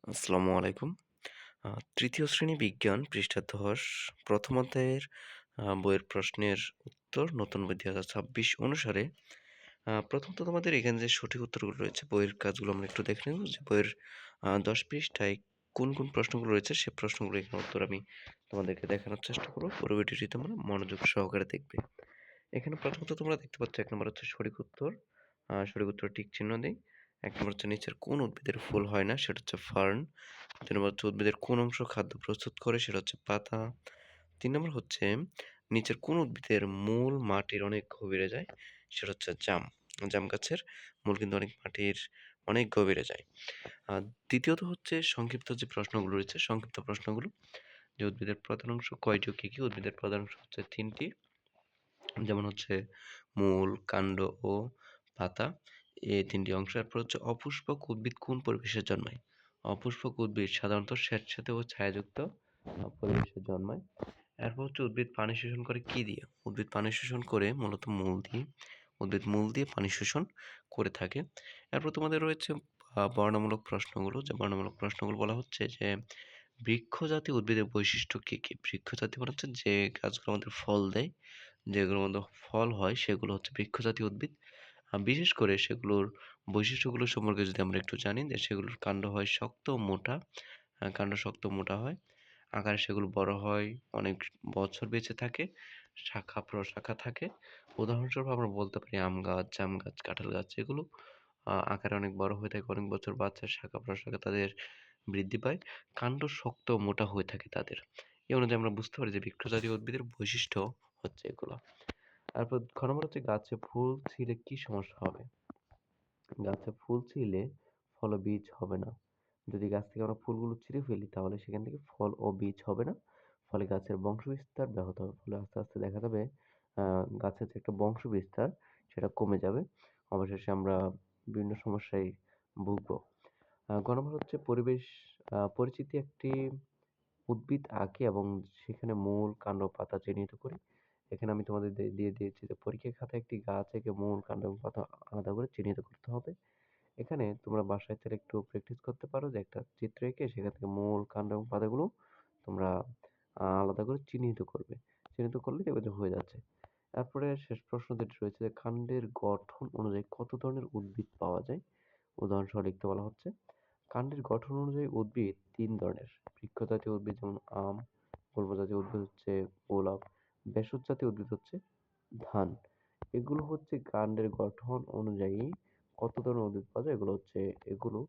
আসসালামু আলাইকুম। তৃতীয় শ্রেণী বিজ্ঞান পৃষ্ঠা ১০ ১ম অধ্যায়ের বইয়ের প্রশ্নের উত্তর নতুন বই ২০২৬ অনুসারে প্রথমত তোমাদের এখানে যে সঠিক উত্তরগুলো রয়েছে বইয়ের কাজগুলো আমরা একটু দেখে নেব যে বইয়ের ১০ পৃষ্ঠায় কোন প্রশ্নগুলো রয়েছে সে প্রশ্নগুলো এখানে উত্তর আমি তোমাদেরকে দেখানোর চেষ্টা করব। পুরো ভিডিওটি তোমরা মনোযোগ সহকারে দেখবে। এখানে প্রথমত তোমরা দেখতে পাচ্ছ ১ নম্বর হচ্ছে সঠিক উত্তর। সঠিক উত্তরে টিক চিহ্ন দেই। ১ নম্বর হচ্ছে নিচের কোন উদ্ভিদের ফুল হয় না? সেটা হচ্ছে ফার্ন। ২ নম্বর হচ্ছে উদ্ভিদের কোন অংশ খাদ্য প্রস্তুত করে? সেটা হচ্ছে পাতা। ৩ নম্বর হচ্ছে নিচের কোন উদ্ভিদের মূল মাটির অনেক গভীরে যায়? সেটা হচ্ছে জাম। জাম গাছের মূল কিন্তু মাটির অনেক গভীরে যায়। আ দ্বিতীয়ত হচ্ছে সংক্ষিপ্ত যে প্রশ্নগুলো রয়েছে, সংক্ষিপ্ত প্রশ্নগুলো যে উদ্ভিদের প্রধান অংশ কয়টি ও কি, কি? উদ্ভিদের প্রধান অংশ হচ্ছে ৩ টি। যেমন হচ্ছে মূল, কাণ্ড ও পাতা এই ৩ টি অংশ। এরপর হচ্ছে অপুষ্পক উদ্ভিদ কোন পরিবেশে জন্মায়? অপুষ্পক উদ্ভিদ সাধারণত স্যাঁতসেঁতে ও ছায়াযুক্ত পরিবেশে জন্মায়। এরপর হচ্ছে উদ্ভিদ পানি শোষণ করে কি দিয়ে? উদ্ভিদ পানি শোষণ করে মূলত মূল দিয়ে। উদ্ভিদ মূল দিয়ে পানি শোষণ করে থাকে। এরপর তোমাদের রয়েছে বর্ণনামূলক প্রশ্নগুলো। যে বর্ণনামূলক প্রশ্নগুলো বলা হচ্ছে যে বৃক্ষজাতীয় উদ্ভিদের বৈশিষ্ট্য কি, কি? বৃক্ষজাতীয় মানে হচ্ছে যে গাছগুলো আমাদের ফল দেয়, যেগুলোর মধ্যে ফল হয় সেগুলো হচ্ছে বৃক্ষজাতীয় উদ্ভিদ। বিশেষ করে সেগুলোর বৈশিষ্ট্যগুলো সম্পর্কে যদি আমরা একটু জানি যে সেগুলোর কাণ্ড হয় শক্ত ও মোটা। কাণ্ড শক্ত মোটা হয়। আকারে সেগুলো বড় হয়, অনেক বছর বেঁচে থাকে, শাখা-প্রশাখা থাকে। উদাহরণস্বরূপ আমরা বলতে পারি আম গাছ, জাম গাছ, কাঁঠাল গাছ এগুলো আকারে অনেক বড় হয়ে থাকে, অনেক বছর বাঁচে, শাখা-প্রশাখা তাদের বৃদ্ধি পায়। কাণ্ড শক্ত ও মোটা হয়ে থাকে তাদের। এই অনুযায়ী আমরা বুঝতে পারি যে বৃক্ষজাতীয় উদ্ভিদের বৈশিষ্ট্য হচ্ছে এগুলো। তারপর খ নম্বর হচ্ছে গাছে ফুল ছিঁড়লে কি সমস্যা হবে? গাছে ফুল ছিঁড়লে ফল ও বীজ হবে না। যদি গাছ থেকে আমরা ফুলগুলো ছিঁড়ে ফেলি তাহলে সেখান থেকে ফল ও বীজ হবে না। ফলে গাছের বংশবিস্তার ব্যাহত হবে। ফলে আস্তে, আস্তে দেখা যাবে গাছের যে একটা বংশবিস্তার সেটা কমে যাবে। অবশেষে আমরা বিভিন্ন সমস্যায় ভুগবো। গ নম্বর হচ্ছে পরিচিতি একটি উদ্ভিদ আঁকি এবং সেখানে মূল, কাণ্ড, পাতা চিহ্নিত করি। এখানে আমি তোমাদের দিয়ে দিয়েছি যে পরীক্ষার খাতায় একটি গাছ এঁকে মূল, কাণ্ড এবং পাতা আলাদা করে চিহ্নিত করতে হবে। এখানে তোমরা বাসায় চাইলে একটু প্র্যাকটিস করতে পারো যে একটা চিত্র এঁকে সেখান থেকে মূল, কাণ্ড এবং পাতাগুলো তোমরা আলাদা করে চিহ্নিত করবে। চিহ্নিত করলে দেখবে যে হয়ে যাচ্ছে। তারপরে শেষ প্রশ্ন যেটি রয়েছে যে কাণ্ডের গঠন অনুযায়ী কত ধরনের উদ্ভিদ পাওয়া যায়? উদাহরণসহ লিখতে বলা হচ্ছে। কাণ্ডের গঠন অনুযায়ী উদ্ভিদ ৩ ধরনের। বৃক্ষজাতীয় উদ্ভিদ যেমন আম, গুল্ম জাতীয় উদ্ভিদ হচ্ছে গোলাপ, ভেষজ জাতীয় উদ্ভিদ হচ্ছে ধান। এগুলো হচ্ছে কাণ্ডের গঠন অনুযায়ী কত ধরনের উদ্ভিদ পাওয়া যায় এগুলো।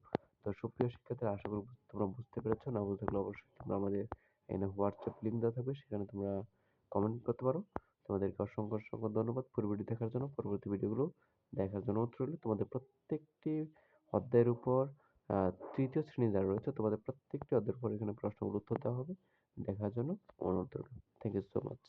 তো সুপ্রিয় শিক্ষার্থীরা আশা করি তোমরা বুঝতে পেরেছো। না বুঝতে থাকলে অবশ্যই তোমরা আমাদের এখানে হোয়াটসঅ্যাপ লিংক দেওয়া থাকবে সেখানে তোমরা কমেন্ট করতে পারো। তোমাদেরকে অসংখ্য ধন্যবাদ পুরো ভিডিও দেখার জন্য। পরবর্তী ভিডিওগুলো দেখার জন্য অনুরোধ রইলো। তোমাদের প্রত্যেকটি অধ্যায়ের উপর তৃতীয় শ্রেণী যারা রয়েছে তোমাদের প্রত্যেকটি অধ্যায়ের উপর এখানে প্রশ্নগুলোর উত্তর দেওয়া হবে। দেখার জন্য অনুরোধ রইলো। Thank you so much.